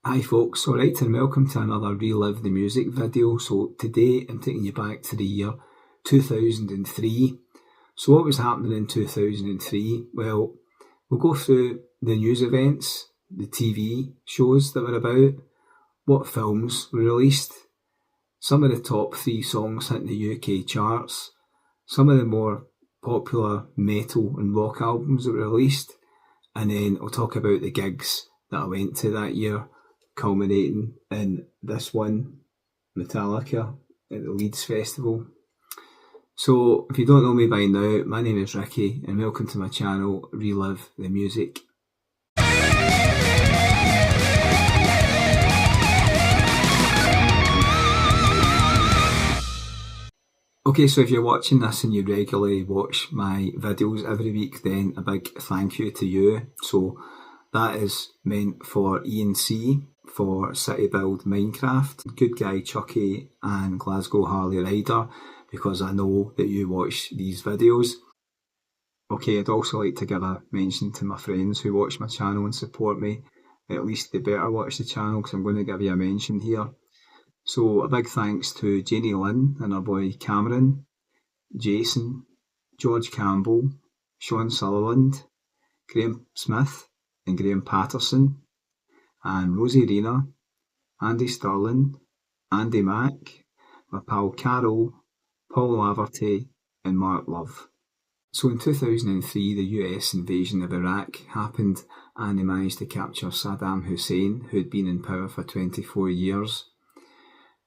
Hi folks, alright, and welcome to another Relive the Music video. So today I'm taking you back to the year 2003. So what was happening in 2003? Well, we'll go through the news events, the TV shows that were about, what films were released, some of the top 3 songs hitting the UK charts, some of the more popular metal and rock albums that were released, and then I'll talk about the gigs that I went to that year, culminating in this one, Metallica at the Leeds Festival. So if you don't know me by now, my name is Ricky and welcome to my channel Relive the Music. Okay, so if you're watching this and you regularly watch my videos every week, then a big thank you to you. So that is meant for Ian C, for City Build Minecraft, Good Guy Chucky and Glasgow Harley Rider, because I know that you watch these videos. Okay, I'd also like to give a mention to my friends who watch my channel and support me. At least they better watch the channel because I'm going to give you a mention here. So a big thanks to Janie Lynn and her boy Cameron, Jason, George Campbell, Sean Sutherland, Graham Smith and Graham Patterson, and Rosie Rena, Andy Sterling, Andy Mack, my pal Carol, Paul Laverty and Mark Love. So in 2003 the US invasion of Iraq happened and they managed to capture Saddam Hussein, who had been in power for 24 years.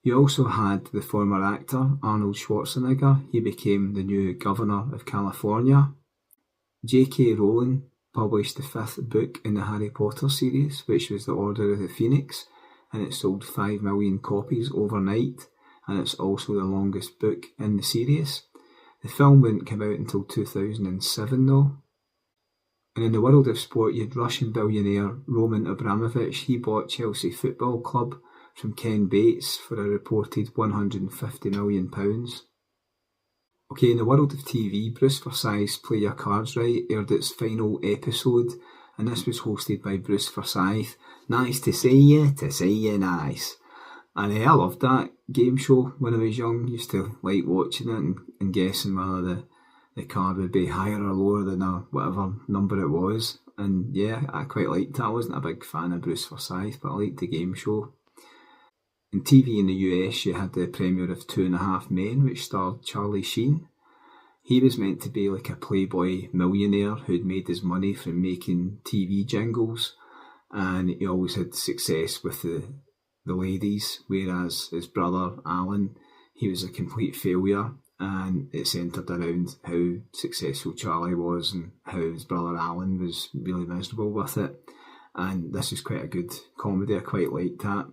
You also had the former actor Arnold Schwarzenegger. He became the new governor of California. J.K. Rowling published the 5th book in the Harry Potter series, which was The Order of the Phoenix, and it sold 5 million copies overnight, and it's also the longest book in the series. The film wouldn't come out until 2007 though. And in the world of sport, you had Russian billionaire Roman Abramovich. He bought Chelsea Football Club from Ken Bates for a reported £150 million. Okay, in the world of TV, Bruce Forsyth's Play Your Cards Right aired its final episode, and this was hosted by Bruce Forsyth. Nice to see you nice. And I loved that game show when I was young. Used to like watching it and guessing whether the card would be higher or lower than whatever number it was. And yeah, I quite liked it. I wasn't a big fan of Bruce Forsyth, but I liked the game show. In TV in the US, you had the premiere of 2.5 Men, which starred Charlie Sheen. He was meant to be like a playboy millionaire who'd made his money from making TV jingles, and he always had success with the ladies, whereas his brother Alan, he was a complete failure, and it centred around how successful Charlie was and how his brother Alan was really miserable with it. And this was quite a good comedy. I quite liked that.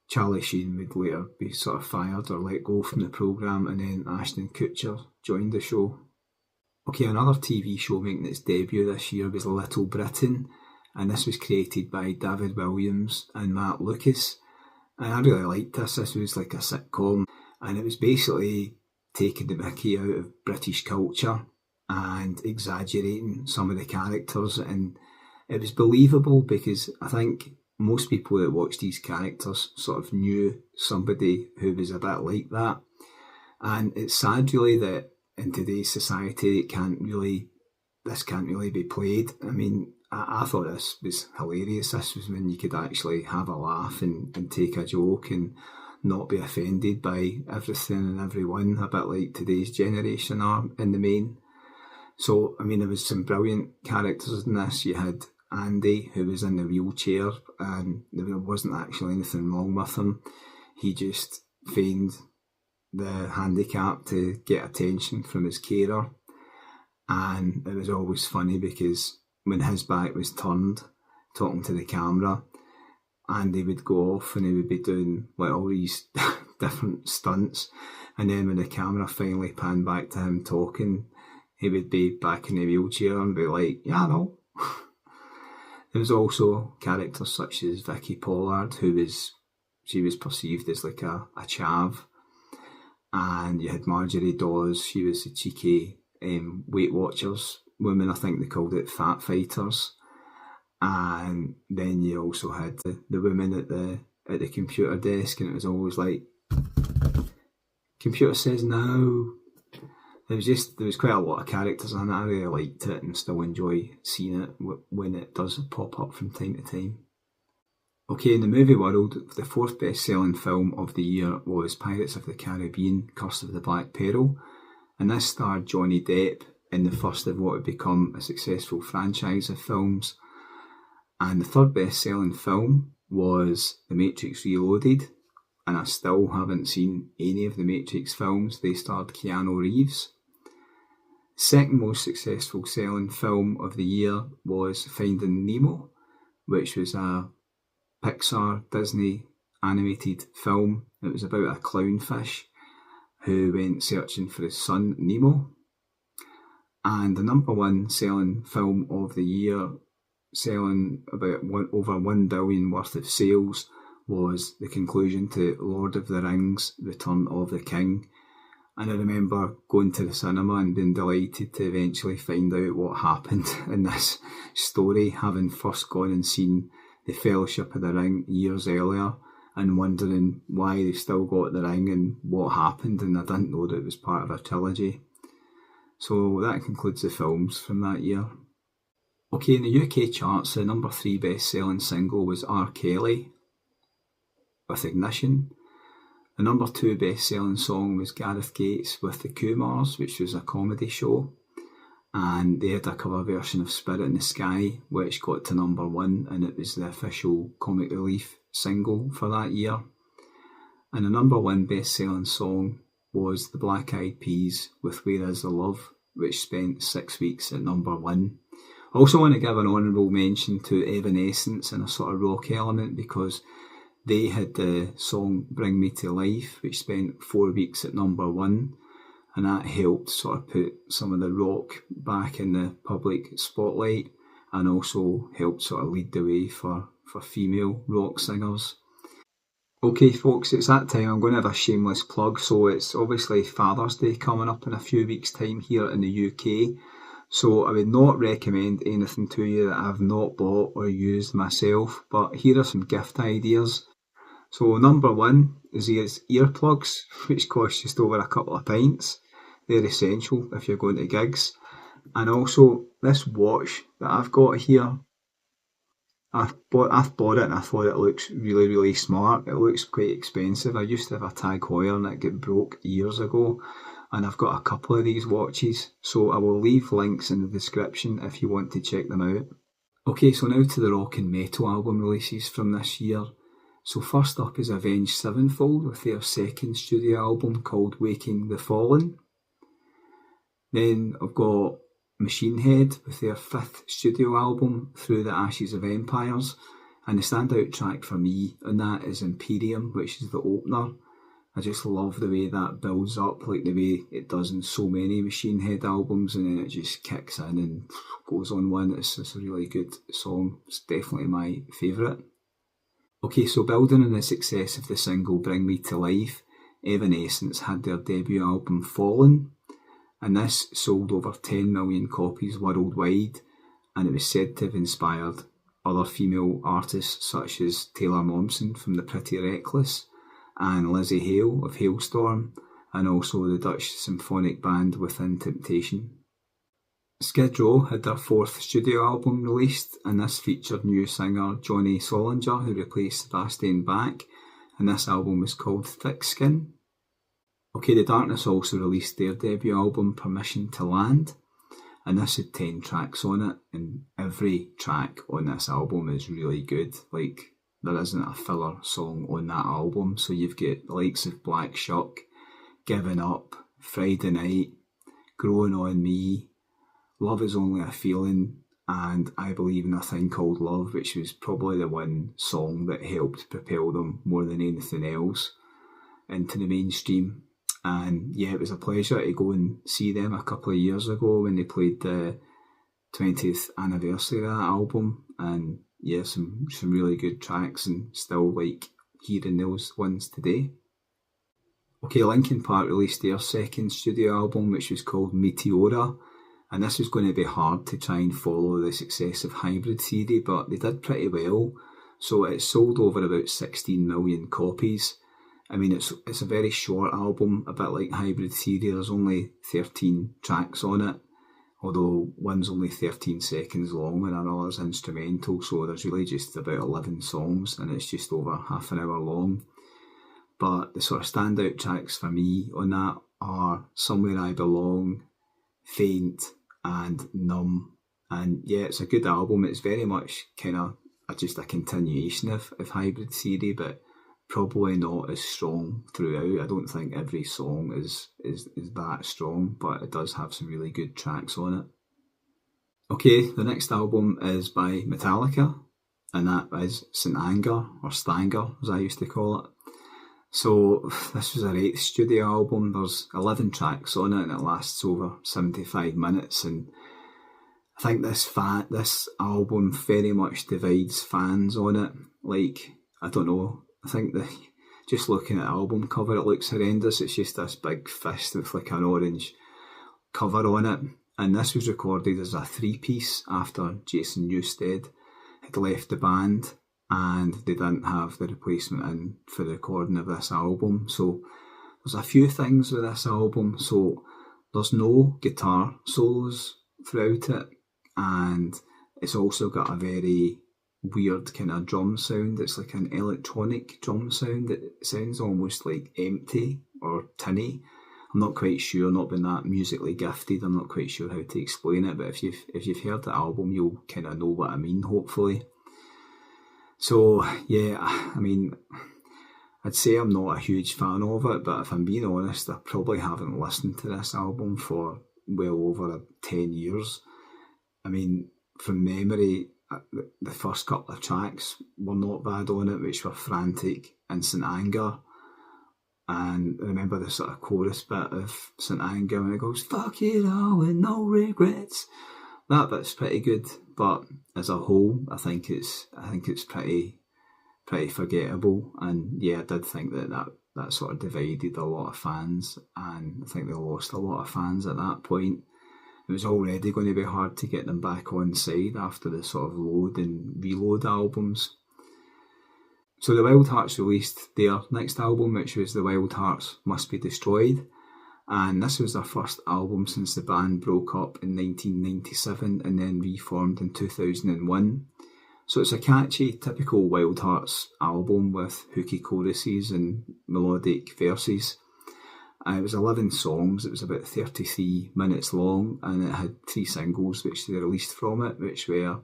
Charlie Sheen would later be sort of fired or let go from the programme, and then Ashton Kutcher joined the show. Okay, another TV show making its debut this year was Little Britain, and this was created by David Williams and Matt Lucas. And I really liked this. This was like a sitcom, and it was basically taking the mickey out of British culture and exaggerating some of the characters, and it was believable because I think most people that watch these characters sort of knew somebody who was a bit like that. And it's sad really that in today's society this can't really be played. I mean, I thought this was hilarious. This was when you could actually have a laugh and take a joke and not be offended by everything and everyone, a bit like today's generation are in the main. So, I mean, there was some brilliant characters in this. You had Andy, who was in the wheelchair, and there wasn't actually anything wrong with him. He just feigned the handicap to get attention from his carer, and it was always funny because when his back was turned, talking to the camera, Andy would go off and he would be doing like all these different stunts, and then when the camera finally panned back to him talking, he would be back in the wheelchair and be like, yeah, no. There was also characters such as Vicky Pollard, she was perceived as like a chav, and you had Marjorie Dawes. She was the cheeky Weight Watchers woman. I think they called it Fat Fighters. And then you also had the women at the computer desk, and it was always like, computer says no. There was quite a lot of characters in it. I really liked it and still enjoy seeing it when it does pop up from time to time. Okay, in the movie world, the fourth best-selling film of the year was Pirates of the Caribbean: Curse of the Black Pearl, and this starred Johnny Depp in the first of what would become a successful franchise of films. And the third best-selling film was The Matrix Reloaded, and I still haven't seen any of the Matrix films. They starred Keanu Reeves. Second most successful selling film of the year was Finding Nemo, which was a Pixar Disney animated film. It was about a clownfish who went searching for his son Nemo. And the number one selling film of the year, selling about over 1 billion worth of sales, was the conclusion to Lord of the Rings: Return of the King. And I remember going to the cinema and being delighted to eventually find out what happened in this story, having first gone and seen The Fellowship of the Ring years earlier and wondering why they've still got the ring and what happened, and I didn't know that it was part of a trilogy. So that concludes the films from that year. Okay, in the UK charts, the number 3 best-selling single was R. Kelly with Ignition. The number 2 best-selling song was Gareth Gates with The Kumars, which was a comedy show, and they had a cover version of Spirit in the Sky, which got to number 1, and it was the official Comic Relief single for that year. And the number 1 best-selling song was the Black Eyed Peas with Where Is the Love, which spent 6 weeks at number 1. I also want to give an honourable mention to Evanescence and a sort of rock element, because they had the song Bring Me to Life, which spent 4 weeks at number 1, and that helped sort of put some of the rock back in the public spotlight, and also helped sort of lead the way for female rock singers. Okay folks, it's that time. I'm going to have a shameless plug. So it's obviously Father's Day coming up in a few weeks' time here in the UK. So I would not recommend anything to you that I've not bought or used myself, but here are some gift ideas. So number 1 is these earplugs, which cost just over a couple of pints. They're essential if you're going to gigs. And also this watch that I've got here, I've bought it and I thought it looks really, really smart. It looks quite expensive. I used to have a Tag Heuer and it got broke years ago, and I've got a couple of these watches, so I will leave links in the description if you want to check them out. Okay, so now to the rock and metal album releases from this year. So first up is Avenged Sevenfold with their second studio album called Waking the Fallen. Then I've got Machine Head with their 5th studio album, Through the Ashes of Empires, and the standout track for me on that is Imperium, which is the opener. I just love the way that builds up, like the way it does in so many Machine Head albums, and then it just kicks in and goes on one. It's a really good song. It's definitely my favourite. Okay, so building on the success of the single Bring Me to Life, Evanescence had their debut album Fallen, and this sold over 10 million copies worldwide, and it was said to have inspired other female artists such as Taylor Momsen from The Pretty Reckless and Lizzie Hale of Hailstorm, and also the Dutch symphonic band Within Temptation. Skid Row had their 4th studio album released, and this featured new singer Johnny Solinger, who replaced Sebastian Bach, and this album was called Thick Skin. Okay, The Darkness also released their debut album Permission to Land, and this had 10 tracks on it, and every track on this album is really good. Like, there isn't a filler song on that album, so you've got the likes of Black Shuck, Giving Up, Friday Night, Growing on Me, Love Is Only a Feeling, and I Believe in a Thing Called Love, which was probably the one song that helped propel them more than anything else into the mainstream. And yeah, it was a pleasure to go and see them a couple of years ago when they played the 20th anniversary of that album, and yeah, some really good tracks, and still like hearing those ones today. Okay, Linkin Park released their second studio album, which was called Meteora, And this was going to be hard to try and follow the success of Hybrid Theory, but they did pretty well. So it sold over about 16 million copies. I mean, it's a very short album, a bit like Hybrid Theory. There's only 13 tracks on it, although one's only 13 seconds long and another's instrumental, so there's really just about 11 songs and it's just over half an hour long. But the sort of standout tracks for me on that are Somewhere I Belong, Faint and Numb. And yeah, it's a good album. It's very much kind of just a continuation of Hybrid Theory, but probably not as strong throughout. I don't think every song is that strong, but it does have some really good tracks on it. Okay, the next album is by Metallica, and that is St Anger, or Stanger as I used to call it. So this was their 8th studio album. There's 11 tracks on it and it lasts over 75 minutes, and I think this album very much divides fans on it. Like, I don't know, I think just looking at the album cover, it looks horrendous. It's just this big fist with like an orange cover on it. And this was recorded as a 3-piece after Jason Newsted had left the band and they didn't have the replacement in for the recording of this album. So there's a few things with this album. So there's no guitar solos throughout it, and it's also got a very weird kind of drum sound. It's like an electronic drum sound that sounds almost like empty or tinny. I'm not quite sure, not been that musically gifted, I'm not quite sure how to explain it, but if you've heard the album, you'll kind of know what I mean, hopefully. So yeah, I mean, I'd say I'm not a huge fan of it, but if I'm being honest, I probably haven't listened to this album for well over 10 years. I mean, from memory, the first couple of tracks were not bad on it, which were Frantic and St Anger. And I remember the sort of chorus bit of St Anger when it goes, "Fuck it all and no regrets." That bit's pretty good, but as a whole, I think it's pretty forgettable. And yeah, I did think that sort of divided a lot of fans, and I think they lost a lot of fans at that point. It was already going to be hard to get them back on side after the sort of Load and Reload albums. So the Wildhearts released their next album, which was The Wildhearts Must Be Destroyed, and this was their first album since the band broke up in 1997 and then reformed in 2001. So it's a catchy, typical Wildhearts album with hooky choruses and melodic verses. It was 11 songs, it was about 33 minutes long, and it had 3 singles which they released from it, which were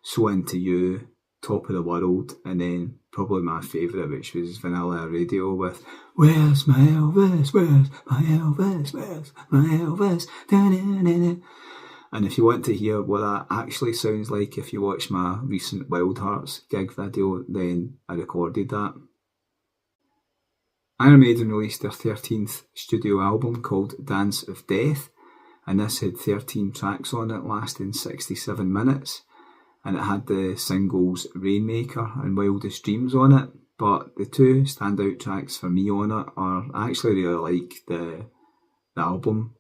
So Into You, Top of the World, and then probably my favourite, which was Vanilla Radio with Where's my Elvis, where's my Elvis, where's my Elvis, da-da-da-da. And if you want to hear what that actually sounds like, if you watch my recent Wildhearts gig video, then I recorded that. Iron Maiden released their 13th studio album called Dance of Death, and this had 13 tracks on it lasting 67 minutes, and it had the singles Rainmaker and Wildest Dreams on it. But the 2 standout tracks for me on it are, I actually really like the album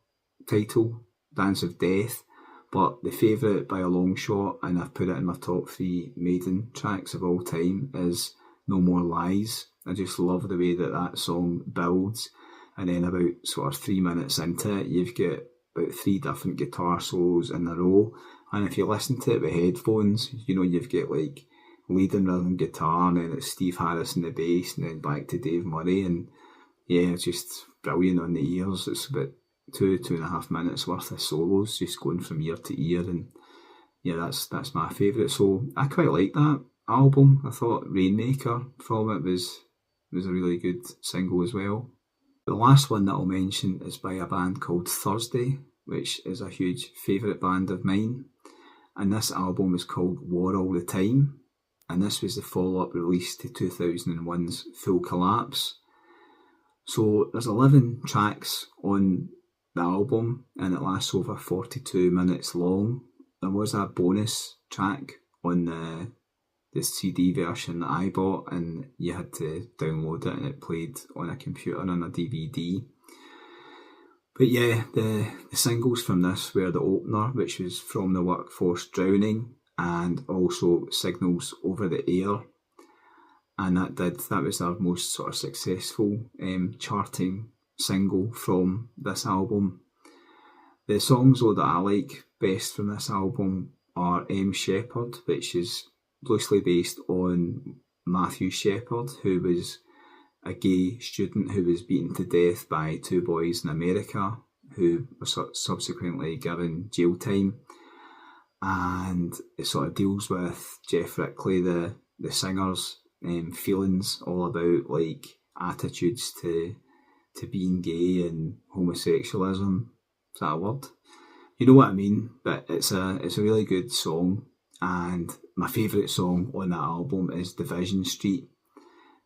title, Dance of Death, but the favourite by a long shot, and I've put it in my top 3 Maiden tracks of all time, is No More Lies. I just love the way that song builds, and then about sort of 3 minutes into it, you've got about 3 different guitar solos in a row, and if you listen to it with headphones, you know, you've got like leading rhythm guitar, and then it's Steve Harris in the bass, and then back to Dave Murray, and yeah, it's just brilliant on the ears. It's about 2.5 minutes worth of solos just going from ear to ear, and yeah, that's my favourite. So I quite like that album. I thought Rainmaker from it was a really good single as well. The last one that I'll mention is by a band called Thursday, which is a huge favourite band of mine, and this album is called War All the Time, and this was the follow-up release to 2001's Full Collapse. So there's 11 tracks on the album, and it lasts over 42 minutes long. There was a bonus track on the CD version that I bought, and you had to download it, and it played on a computer and on a DVD. But yeah, the singles from this were the opener, which was From the Workforce Drowning, and also Signals Over the Air. And that was their most sort of successful charting single from this album. The songs though that I like best from this album are M. Shepherd, which is loosely based on Matthew Shepherd, who was a gay student who was beaten to death by two boys in America who were subsequently given jail time. And it sort of deals with Jeff Rickley, the singer's feelings all about like attitudes to being gay and homosexualism. Is that a word? You know what I mean? But it's a really good song, and my favourite song on that album is Division Street,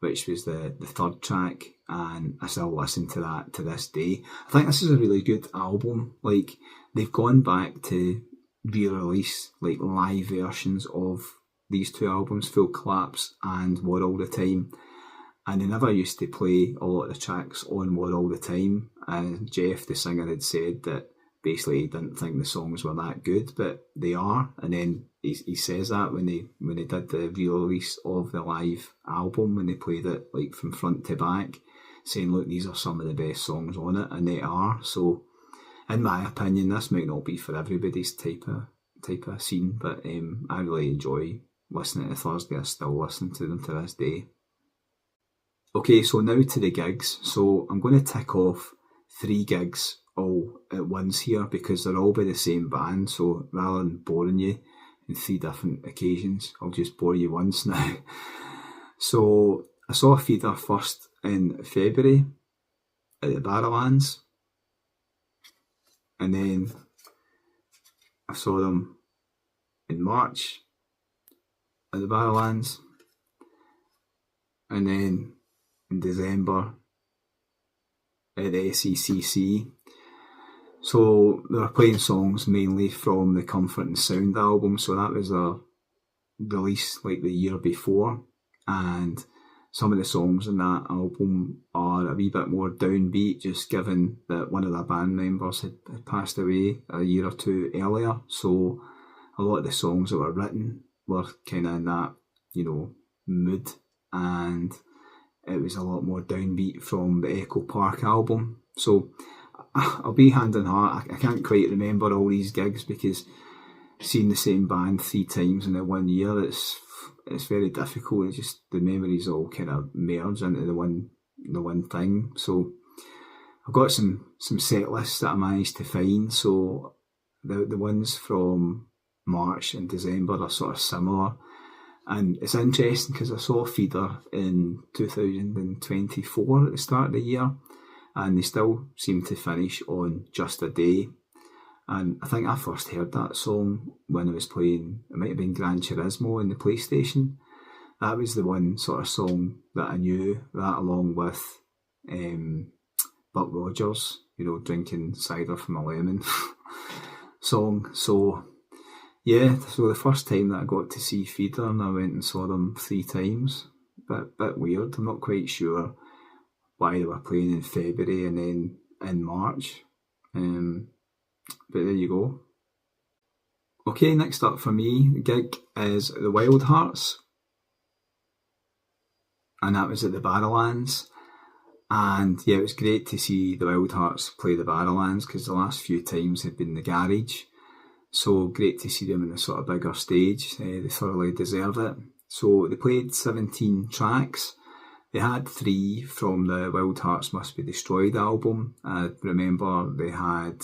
which was the third track, and I still listen to that to this day. I think this is a really good album. Like, they've gone back to re-release like live versions of these two albums, Full Collapse and War All the Time, and they never used to play a lot of the tracks on War All the Time. And Jeff, the singer, had said that basically he didn't think the songs were that good, but they are. And then he says that when they did the re-release of the live album, when they played it like from front to back, saying, look, these are some of the best songs on it, and they are. So in my opinion, this might not be for everybody's type of scene, but I really enjoy listening to Thursday. I still listen to them to this day. Okay, so now to the gigs. So I'm going to tick off 3 gigs all at once here because they're all by the same band. So rather than boring you in 3 different occasions, I'll just bore you once now. So I saw Feeder first in February at the Barrowlands, and then I saw them in March at the Barrowlands, and then in December at the SECC. So they were playing songs mainly from the Comfort and Sound album, so that was a release like the year before, and some of the songs in that album are a wee bit more downbeat, just given that one of the band members had passed away a year or 2 earlier. So a lot of the songs that were written were kind of in that, mood, and it was a lot more downbeat from the Echo Park album. So I'll be hand on heart, I can't quite remember all these gigs because seeing the same band 3 times in the 1 year, it's very difficult. It's just the memories all kind of merge into the one thing. So I've got some set lists that I managed to find. So the ones from March and December are sort of similar, and it's interesting because I saw Feeder in 2024 at the start of the year, and they still seem to finish on Just a Day. And I think I first heard that song when I was playing, it might have been Gran Turismo in the PlayStation. That was the one sort of song that I knew, that along with Buck Rogers, drinking cider from a lemon song. So yeah, so the first time that I got to see Feeder, and I went and saw them 3 times. Bit weird, I'm not quite sure why they were playing in February and then in March. But there you go. Okay, next up for me, the gig is the Wildhearts, and that was at the Barrowlands. And yeah, it was great to see the Wildhearts play the Barrowlands because the last few times had been the Garage. So great to see them in a sort of bigger stage. They thoroughly deserve it. So they played 17 tracks. They had 3 from the Wildhearts Must Be Destroyed album. I remember they had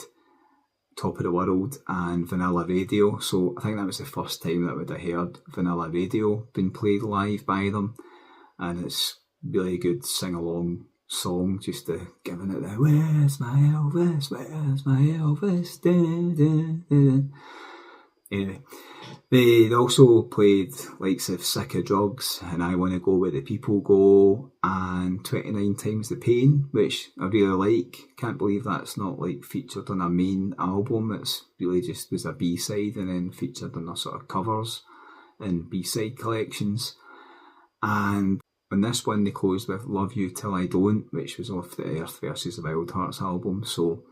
Top of the World and Vanilla Radio, so I think that was the first time that I would have heard Vanilla Radio being played live by them, and it's really a good sing-along song, just giving it the where's my Elvis, where's my Elvis, dun, dun, dun. Anyway, they also played likes of Sick of Drugs and I Want to Go Where the People Go and 29 Times the Pain, which I really like. Can't believe that's not like featured on a main album. It's really just was a B-side and then featured on a sort of covers and B-side collections. And on this one they closed with Love You Till I Don't, which was off the Earth versus the Wildhearts album. So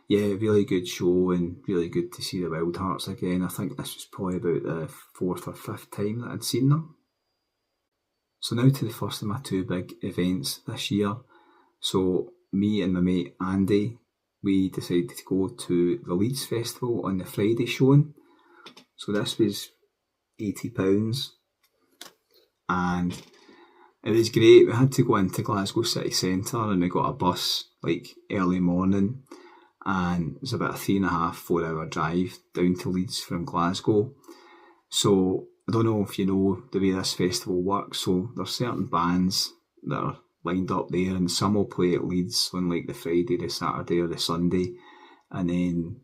yeah, really good show and really good to see the Wildhearts again. I think this was probably about the 4th or 5th time that I'd seen them. So now to the first of my two big events this year. So me and my mate Andy, we decided to go to the Leeds Festival on the Friday showing. So this was £80 and it was great. We had to go into Glasgow city centre and we got a bus like early morning, and it was about a 3.5-4 hour drive down to Leeds from Glasgow. So I don't know if you know the way this festival works. So there's certain bands that are lined up there, and some will play at Leeds on like the Friday, the Saturday or the Sunday, and then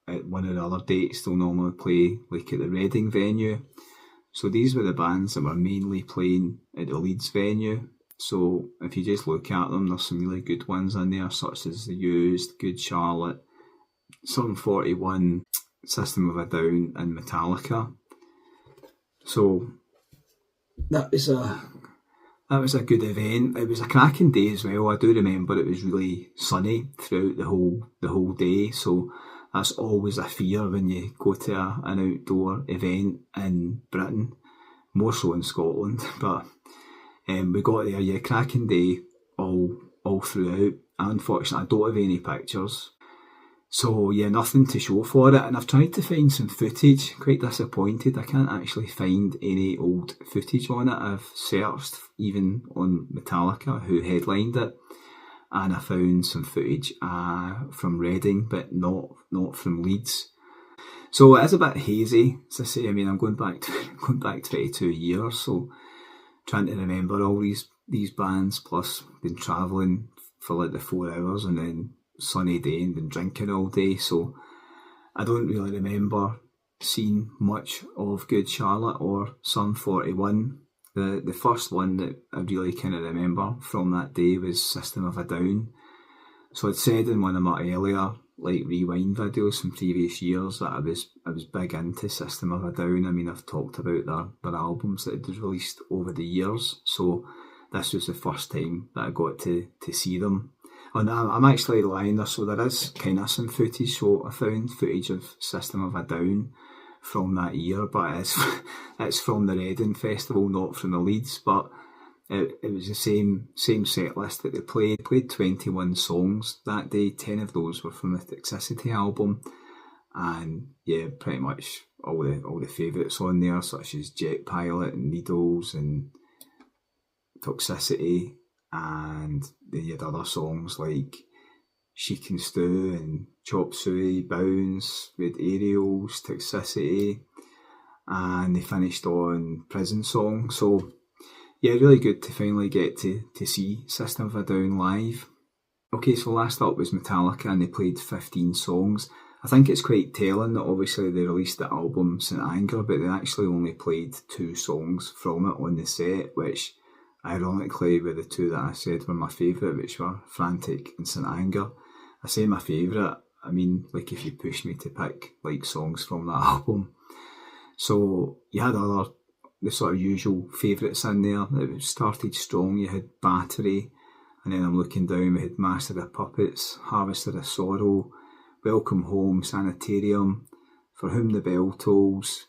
at one of the other dates they'll normally play like at the Reading venue. So these were the bands that were mainly playing at the Leeds venue. So if you just look at them, there's some really good ones in there, such as The Used, Good Charlotte, Sum 41, System of a Down and Metallica. So that was a good event. It was a cracking day as well. I do remember it was really sunny throughout the whole day. So that's always a fear when you go to an outdoor event in Britain, more so in Scotland. But we got there, yeah, cracking day all throughout. Unfortunately, I don't have any pictures. So yeah, nothing to show for it, and I've tried to find some footage. Quite disappointed, I can't actually find any old footage on it. I've searched even on Metallica, who headlined it, and I found some footage from Reading, but not from Leeds. So it is a bit hazy, as I say. I mean, I'm going back 22 years, so trying to remember all these bands, plus been travelling for like the 4 hours and then sunny day and been drinking all day, so I don't really remember seeing much of Good Charlotte or Sum 41. The first one that I really kind of remember from that day was System of a Down. So I'd said in one of my earlier like rewind videos from previous years that I was big into System of a Down. I mean, I've talked about their albums that had released over the years, so this was the first time that I got to see them. And I'm actually lying there, so there is kind of some footage. So I found footage of System of a Down from that year, but it's from the Reading Festival, not from the Leeds. But it was the same set list that they played. They played 21 songs that day. 10 of those were from the Toxicity album, and yeah, pretty much all the favourites on there, such as Jet Pilot and Needles and Toxicity. And then you had other songs like Chic and Stew and Chop Suey, Bounce, with Aerials, Toxicity, and they finished on Prison Song. So yeah, really good to finally get to see System of a Down live. Okay, so last up was Metallica, and they played 15 songs. I think it's quite telling that obviously they released the album St Anger, but they actually only played 2 songs from it on the set, which ironically were the 2 that I said were my favourite, which were Frantic and St Anger. I say my favourite, I mean, like if you push me to pick like songs from that album. So you had the sort of usual favourites in there. It started strong. You had Battery, and then I'm looking down, we had Master of Puppets, Harvester of Sorrow, Welcome Home, Sanitarium, For Whom the Bell Tolls.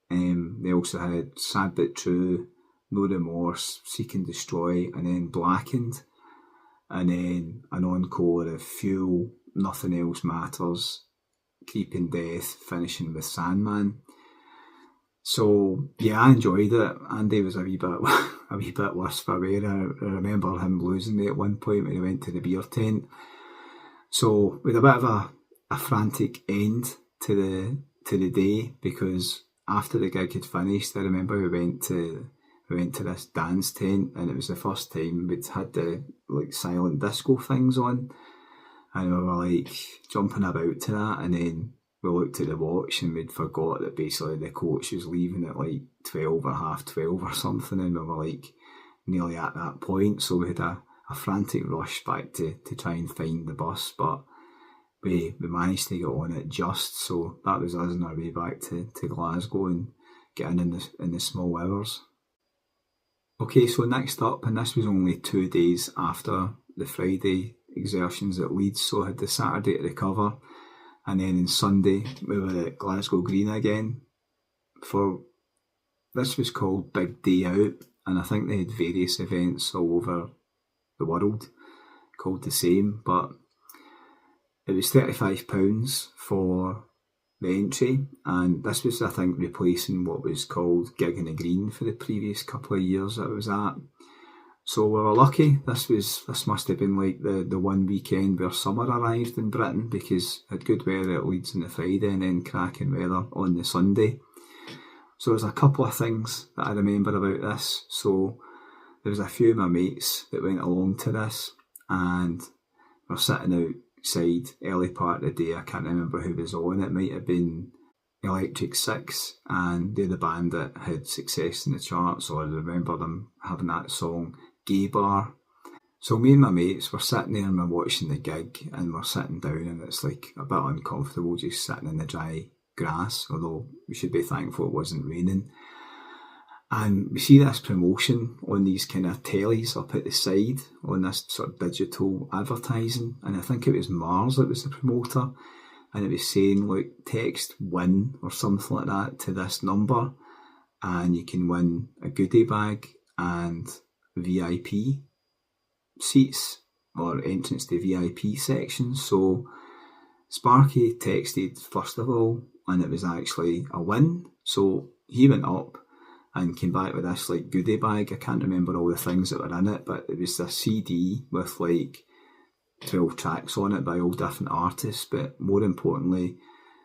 They also had Sad But True, No Remorse, Seek and Destroy, and then Blackened, and then an encore of Fuel, Nothing Else Matters, Creeping Death, finishing with Sandman. So yeah, I enjoyed it. Andy was a wee bit worse for wear. I remember him losing me at one point when he went to the beer tent. So with a bit of a frantic end to the day, because after the gig had finished, I remember we went to this dance tent, and it was the first time we'd had the like silent disco things on, and we were like jumping about to that, and then we looked at the watch and we'd forgot that basically the coach was leaving at like 12 or half 12 or something, and we were like nearly at that point, so we had a frantic rush back to try and find the bus, but we managed to get on it just, so that was us on our way back to Glasgow and getting in the small hours. Okay, so next up, and this was only 2 days after the Friday exertions at Leeds, so I had the Saturday to recover, and then on Sunday we were at Glasgow Green again for, this was called Big Day Out, and I think they had various events all over the world called the same, but it was £35 for the entry, and this was, I think, replacing what was called Gig in the Green for the previous couple of years that I was at. So we were lucky. This must have been like the one weekend where summer arrived in Britain, because it had good weather at Leeds on the Friday and then cracking weather on the Sunday. So there's a couple of things that I remember about this. So there was a few of my mates that went along to this, and we're sitting outside early part of the day. I can't remember who was on. It might have been Electric Six, and they're the band that had success in the charts, or I remember them having that song Gay Bar. So me and my mates were sitting there and we're watching the gig, and we're sitting down, and it's like a bit uncomfortable just sitting in the dry grass, although we should be thankful it wasn't raining. And we see this promotion on these kind of tellies up at the side on this sort of digital advertising, and I think it was Mars that was the promoter, and it was saying, look, text win or something like that to this number and you can win a goodie bag and VIP seats or entrance to VIP sections. So Sparky texted first of all, and it was actually a win. So he went up and came back with this like goodie bag. I can't remember all the things that were in it, but it was a CD with like 12 tracks on it by all different artists, but more importantly,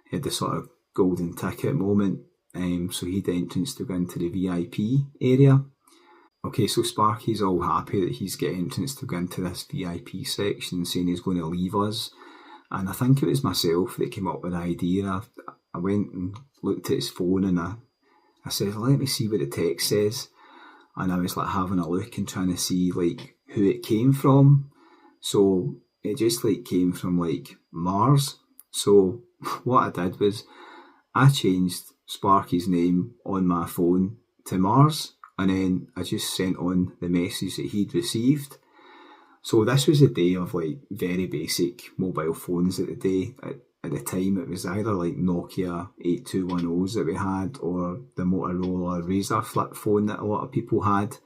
he had the sort of golden ticket moment, so he'd entrance to go into the VIP area. Okay, so Sparky's all happy that he's getting entrance to go into this VIP section, saying he's going to leave us, and I think it was myself that came up with the idea. I went and looked at his phone, and I said, let me see what the text says, and I was like having a look and trying to see like who it came from. So it just like came from like Mars. So what I did was I changed Sparky's name on my phone to Mars, and then I just sent on the message that he'd received. So this was a day of like very basic mobile phones at the day. At the time it was either like Nokia 8210s that we had, or the Motorola Razr flip phone that a lot of people had.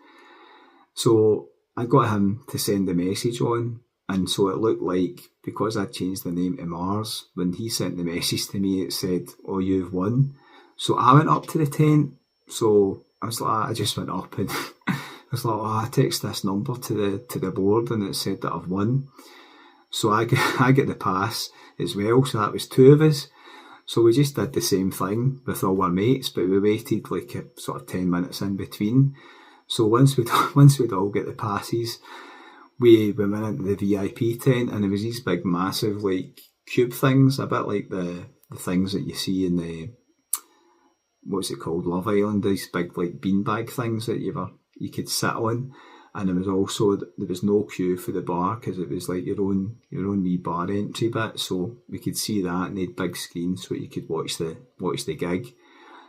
So I got him to send the message on, and so it looked like, because I changed the name to Mars, when he sent the message to me it said, oh, you've won. So I went up to the tent. So I was like, I just went up and I was like, I text this number to the board, and it said that I've won. So I get the pass as well. So that was two of us. So we just did the same thing with all our mates, but we waited like a sort of 10 minutes in between. So once we'd all get the passes, we went into the VIP tent, and there was these big massive like cube things, a bit like the things that you see in the, what's it called, Love Island, these big like beanbag things that you could sit on. And there was no queue for the bar, because it was like your own wee bar entry bit, so we could see that, and they had big screens so you could watch the gig.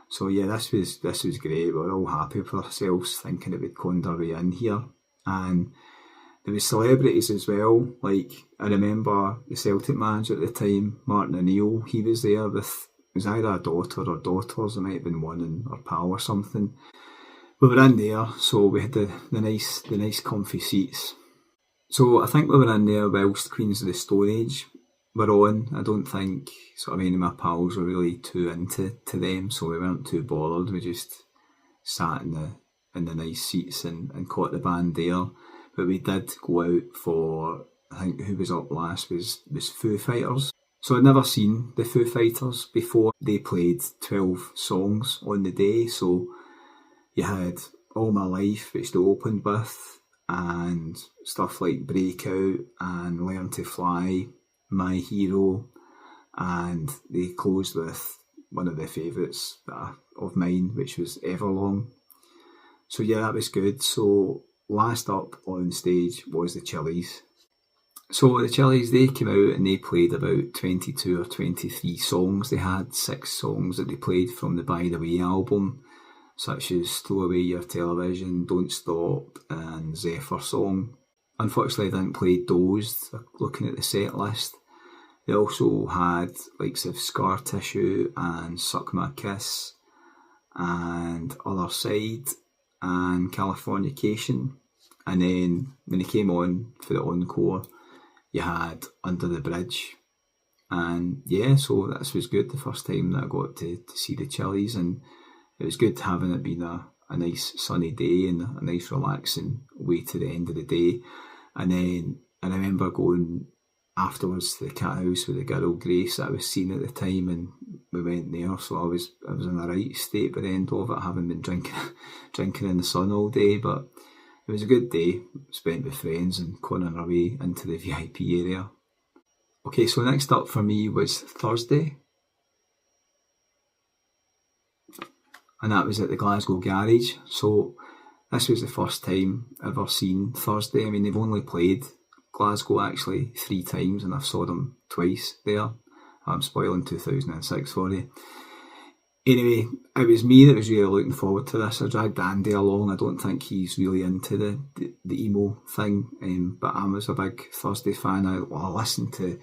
So yeah, this was great. We were all happy with ourselves, thinking it would conjure our way in here. And there was celebrities as well. Like, I remember the Celtic manager at the time, Martin O'Neill, he was there with, it was either a daughter or daughters, there might have been one and her pal or something. We were in there, so we had the nice comfy seats. So I think we were in there whilst Queens of the Stone Age were on. I don't think sort of any of my pals were really too into them, so we weren't too bothered. We just sat in the nice seats and caught the band there. But we did go out for, I think who was up last was Foo Fighters. So I'd never seen the Foo Fighters before. They played 12 songs on the day, so you had All My Life, which they opened with, and stuff like Breakout and Learn to Fly, My Hero, and they closed with one of the favourites of mine, which was Everlong. So yeah, that was good. So last up on stage was the Chili's. So the Chili's, they came out and they played about 22 or 23 songs. They had 6 songs that they played from the By The Way album, such as Throw Away Your Television, Don't Stop, and Zephyr Song. unfortunately I didn't play Dozed, looking at the set list. They also had likes of Scar Tissue and Suck My Kiss and Other Side and Californication. And then when they came on for the encore, you had Under the Bridge. And yeah, so this was good, the first time that I got to see the Chili's, and it was good having it been a nice sunny day and a nice relaxing way to the end of the day. And then I remember going afterwards to the cat house with the girl Grace that I was seeing at the time, and we went there, so I was in the right state by the end of it, having been drinking in the sun all day. But it was a good day spent with friends and going on our way into the VIP area. Okay, so next up for me was Thursday, and that was at the Glasgow Garage. So this was the first time I've ever seen Thursday. I mean, they've only played Glasgow actually 3 times, and I've saw them twice there. I'm spoiling 2006 for you. Anyway, it was me that was really looking forward to this. I dragged Andy along. I don't think he's really into the emo thing, but I was a big Thursday fan. I listened to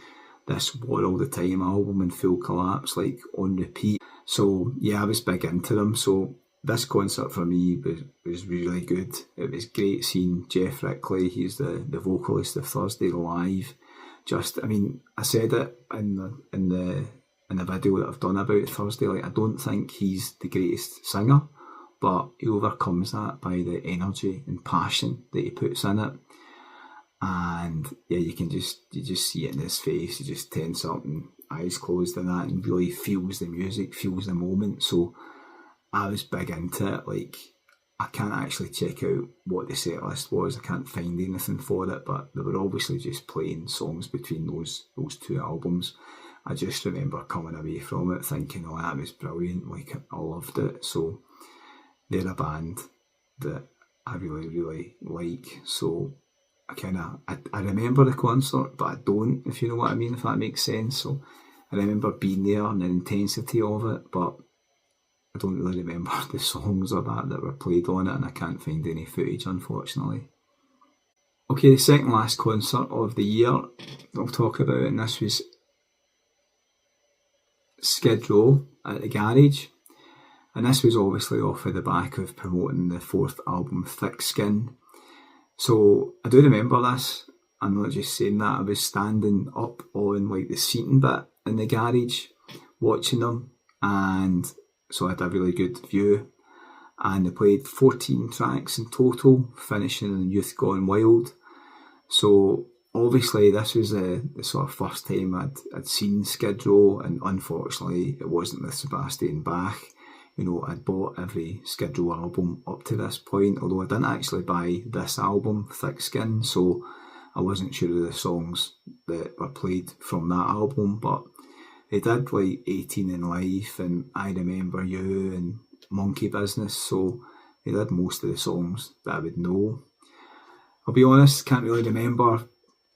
this War All the Time album in full collapse, like on repeat. So yeah, I was big into them. So this concert for me was really good. It was great seeing Jeff Rickley. He's the vocalist of Thursday live. Just, I mean, I said it in the video that I've done about Thursday. Like, I don't think he's the greatest singer, but he overcomes that by the energy and passion that he puts in it. And yeah, you just see it in his face. He just tense up and eyes closed and that, and really feels the music, feels the moment. So I was big into it. Like, I can't actually check out what the set list was. I can't find anything for it, but they were obviously just playing songs between those 2 albums. I just remember coming away from it thinking, oh, that was brilliant. Like, I loved it. So they're a band that I really, really like. So I remember the concert, but I don't, if you know what I mean, if that makes sense. So I remember being there and the intensity of it, but I don't really remember the songs or that were played on it, and I can't find any footage, unfortunately. Okay, the second last concert of the year I'll talk about, and this was Skid Row at the Garage. And this was obviously off of the back of promoting the 4th album, Thick Skin. So I do remember this. I'm not just saying that. I was standing up on like the seating bit in the garage watching them, and so I had a really good view. And they played 14 tracks in total, finishing in Youth Gone Wild. So obviously this was the sort of first time I'd seen Skid Row, and unfortunately it wasn't with Sebastian Bach. You know, I'd bought every Skid Row album up to this point, although I didn't actually buy this album, Thick Skin, so I wasn't sure of the songs that were played from that album, but they did like 18 in Life and I Remember You and Monkey Business, so they did most of the songs that I would know. I'll be honest, can't really remember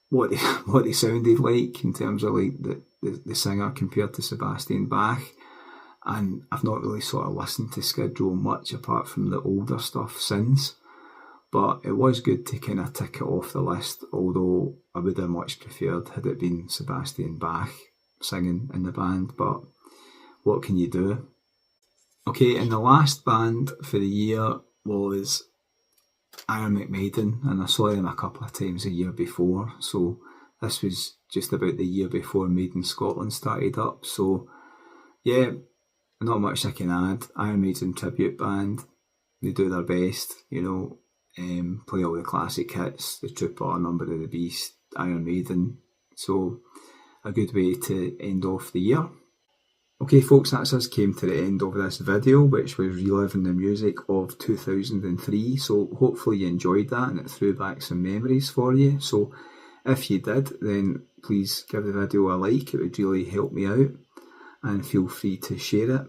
what they sounded like in terms of like the singer compared to Sebastian Bach. And I've not really sort of listened to Skid Row much apart from the older stuff since. But it was good to kind of tick it off the list, although I would have much preferred had it been Sebastian Bach singing in the band. But what can you do? Okay, and the last band for the year was Iron Maiden, and I saw them a couple of times a year before. So this was just about the year before Maiden Scotland started up. So yeah, not much I can add. Iron Maiden tribute band. They do their best, you know, play all the classic hits, The Trooper, Number of the Beast, Iron Maiden. So a good way to end off the year. Okay folks, that's us came to the end of this video, which was reliving the music of 2003. So hopefully you enjoyed that and it threw back some memories for you. So if you did, then please give the video a like. It would really help me out, and feel free to share it.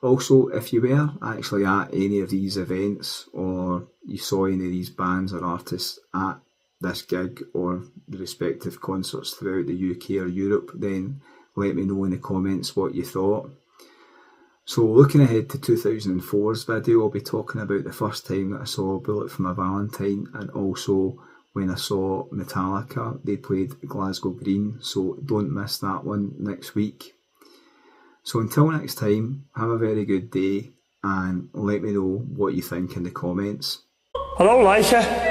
Also, if you were actually at any of these events, or you saw any of these bands or artists at this gig or the respective concerts throughout the UK or Europe, then let me know in the comments what you thought. So looking ahead to 2004's video, I'll be talking about the first time that I saw Bullet for My Valentine, and also when I saw Metallica. They played Glasgow Green, so don't miss that one next week. So until next time, have a very good day and let me know what you think in the comments. I don't like it.